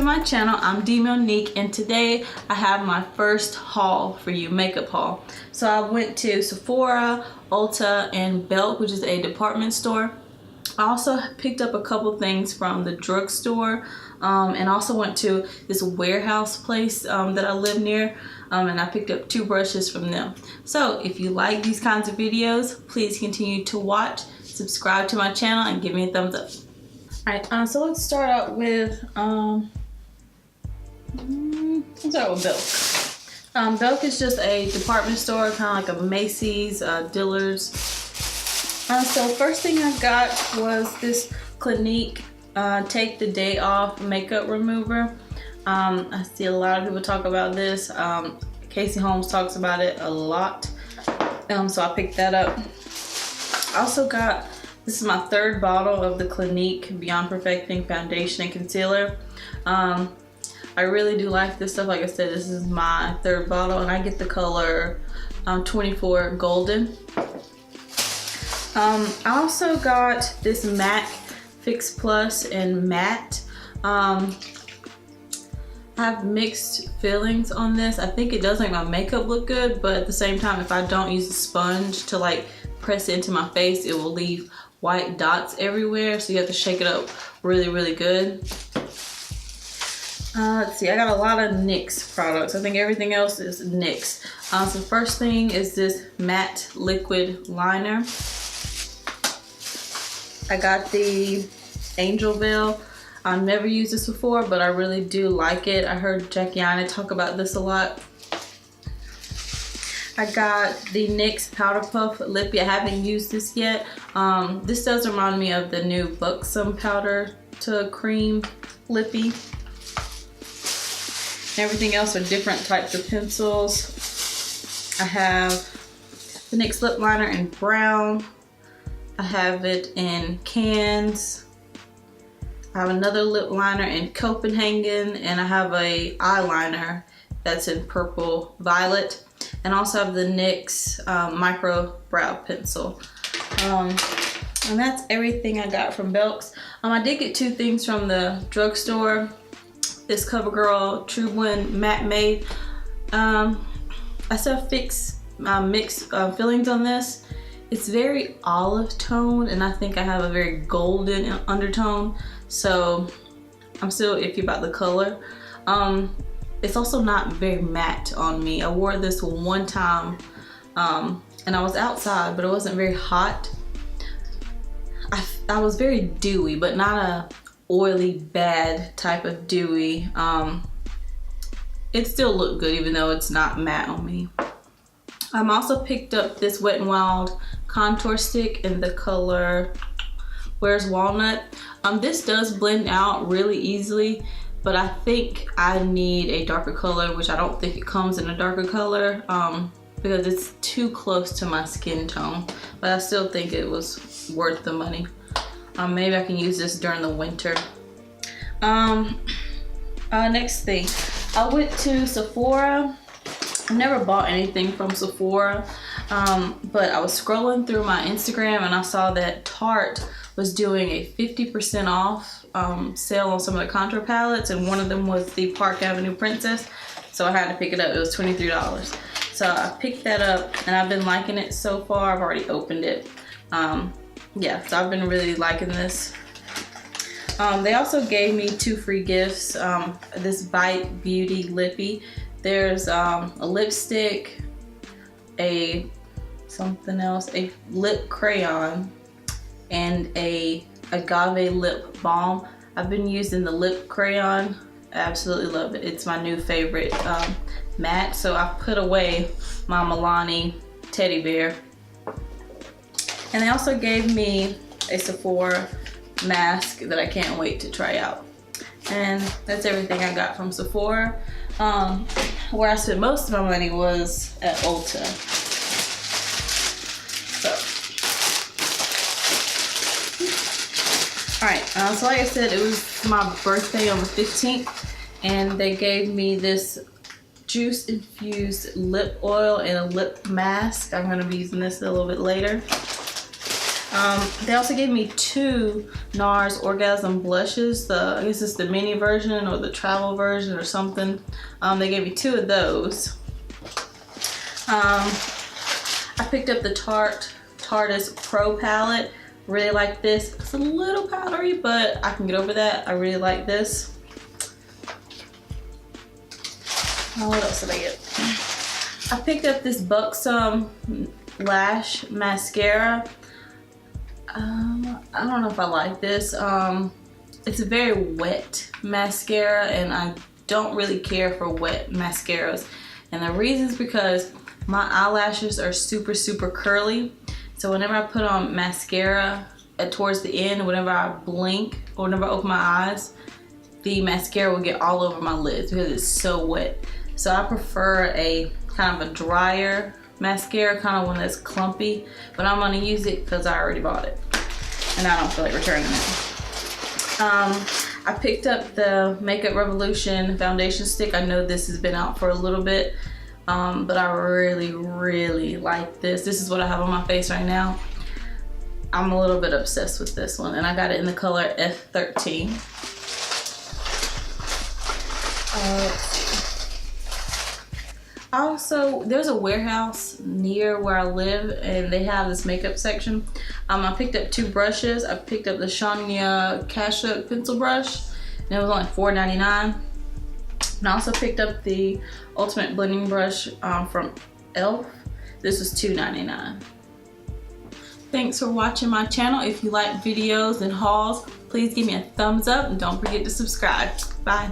my channel. I'm Monique, and today I have my first haul for you, makeup haul. So I went to Sephora, Ulta, and Belk, which is a department store. I also picked up a couple things from the drugstore, and also went to this warehouse place that I live near, and I picked up 2 brushes from them. So if you like these kinds of videos, please continue to watch, subscribe to my channel, and give me a thumbs up. Alright, so let's start out with Belk. Belk is just a department store, kind of like a Macy's, Dillard's. So first thing I got was this Clinique Take the Day Off makeup remover. I see a lot of people talk about this. Casey Holmes talks about it a lot. So I picked that up. I also got, this is my 3rd bottle of the Clinique Beyond Perfecting Foundation and Concealer. I really do like this stuff. Like I said, this is my 3rd bottle, and I get the color 24 Golden. I also got this MAC Fix Plus in Matte. I have mixed feelings on this. I think it does make my makeup look good, but at the same time, if I don't use a sponge to like press it into my face, it will leave white dots everywhere, so you have to shake it up really good. Let's see, I got a lot of NYX products. I think everything else is NYX. So the first thing is this matte liquid liner. I got the Angel Veil. I've never used this before, but I really do like it. I heard Jackie Aina talk about this a lot. I got the NYX Powder Puff Lippy. I haven't used this yet. This does remind me of the new Buxom Powder to Cream Lippy. Everything else are different types of pencils. I have the NYX lip liner in brown. I have it in cans. I have another lip liner in Copenhagen, and I have a eyeliner that's in purple violet, and also have the NYX micro brow pencil. And that's everything I got from Belk's. I did get 2 things from the drugstore. This CoverGirl True Blend Matte Made. I still fix mixed fillings on this. It's very olive tone, and I think I have a very golden undertone, so I'm still iffy about the color. It's also not very matte on me. I wore this one time, and I was outside, but it wasn't very hot. I was very dewy, but not a oily, bad type of dewy. It still looked good, even though it's not matte on me. I also picked up this Wet n Wild contour stick in the color Where's Walnut. This does blend out really easily, but I think I need a darker color, which I don't think it comes in a darker color because it's too close to my skin tone, but I still think it was worth the money. Maybe I can use this during the winter. Next thing, I went to Sephora. I never bought anything from Sephora, but I was scrolling through my Instagram and I saw that Tarte was doing a 50% off sale on some of the contour palettes, and one of them was the Park Avenue Princess, so I had to pick it up. It was $23. So I picked that up, and I've been liking it so far. I've already opened it. Yeah, so I've been really liking this. They also gave me 2 free gifts. This Bite Beauty Lippy. There's a lipstick, something else, a lip crayon, and a agave lip balm. I've been using the lip crayon. I absolutely love it. It's my new favorite matte. So I put away my Milani teddy bear. And they also gave me a Sephora mask that I can't wait to try out. And that's everything I got from Sephora. Where I spent most of my money was at Ulta. Alright, so like I said, it was my birthday on the 15th, and they gave me this juice infused lip oil and a lip mask. I'm going to be using this a little bit later. They also gave me 2 NARS Orgasm blushes. I guess it's the mini version or the travel version or something. They gave me 2 of those. I picked up the Tarte's Pro palette. Really like this. It's a little powdery, but I can get over that. I really like this. What else did I get? I picked up this Buxom lash mascara. I don't know if I like this. It's a very wet mascara, and I don't really care for wet mascaras. And the reason is because my eyelashes are super curly. So whenever I put on mascara towards the end, whenever I blink or whenever I open my eyes, the mascara will get all over my lids because it's so wet. So I prefer a kind of a drier mascara, kind of one that's clumpy, but I'm gonna use it because I already bought it and I don't feel like returning it. I picked up the Makeup Revolution foundation stick. I know this has been out for a little bit, but I really like this. This is what I have on my face right now. I'm a little bit obsessed with this one, and I got it in the color F13. Let's see. Also, there's a warehouse near where I live, and they have this makeup section. I picked up 2 brushes. I picked up the Shania Cash Look pencil brush, and it was only $4.99. And I also picked up the Ultimate Blending Brush from Belk. This was $2.99. Thanks for watching my channel. If you like videos and hauls, please give me a thumbs up and don't forget to subscribe. Bye.